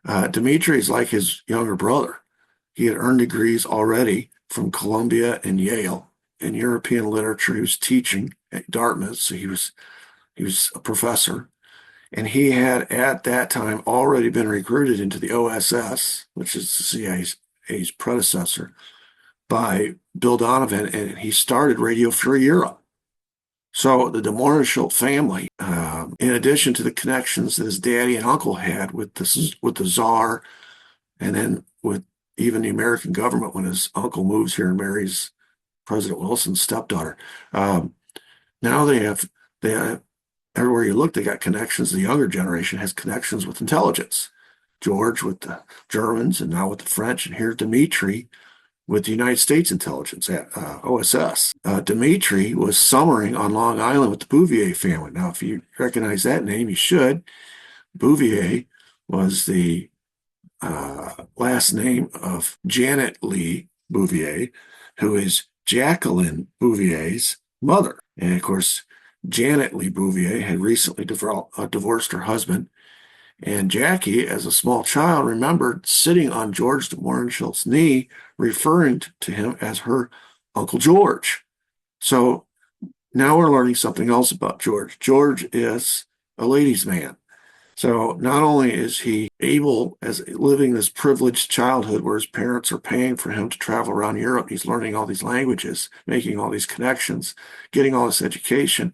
Dmitri is like his younger brother. He had earned degrees already from Columbia and Yale in European literature. He was teaching at Dartmouth, so he was a professor. And he had at that time already been recruited into the OSS, which is the CIA's predecessor, by Bill Donovan, and he started Radio Free Europe. So the Mohrenschildt family, in addition to the connections that his daddy and uncle had with the Tsar, and then with even the American government when his uncle moves here and marries President Wilson's stepdaughter. Now they have everywhere you look, they got connections. The younger generation has connections with intelligence. George with the Germans, and now with the French, and here's Dmitri with the United States intelligence at OSS. Dmitri was summering on Long Island with the Bouvier family. Now, if you recognize that name, you should. Bouvier was the last name of Janet Lee Bouvier, who is Jacqueline Bouvier's mother. And of course, Janet Lee Bouvier had recently divorced her husband. And Jackie, as a small child, remembered sitting on George de Mohrenschildt's knee, referring to him as her Uncle George. So now we're learning something else about George. George is a ladies' man. So not only is he able, as living this privileged childhood where his parents are paying for him to travel around Europe, he's learning all these languages, making all these connections, getting all this education,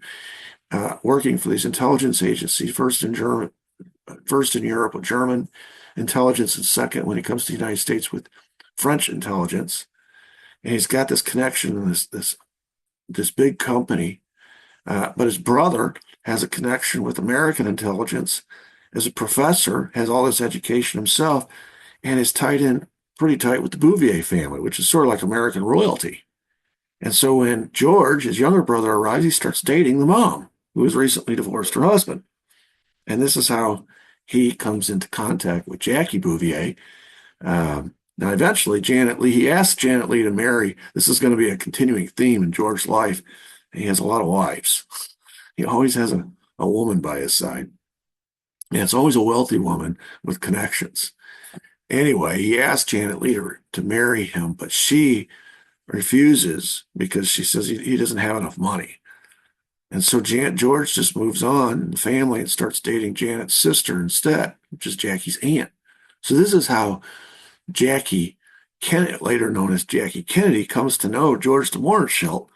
working for these intelligence agencies, first in Europe with German intelligence, and second, when he comes to the United States, with French intelligence. And he's got this connection in this big company. But his brother has a connection with American intelligence. As a professor, has all this education himself, and is tied in pretty tight with the Bouvier family, which is sort of like American royalty. And so when George, his younger brother, arrives, he starts dating the mom, who has recently divorced her husband. And this is how he comes into contact with Jackie Bouvier. Now, eventually, he asks Janet Lee to marry. This is going to be a continuing theme in George's life. He has a lot of wives. He always has a woman by his side. And it's always a wealthy woman with connections. Anyway, he asked Janet Lee to marry him, but she refuses because she says he doesn't have enough money. And so George just moves on in the family and starts dating Janet's sister instead, which is Jackie's aunt. So this is how Jackie Kennedy, later known as Jackie Kennedy, comes to know George de Mohrenschildt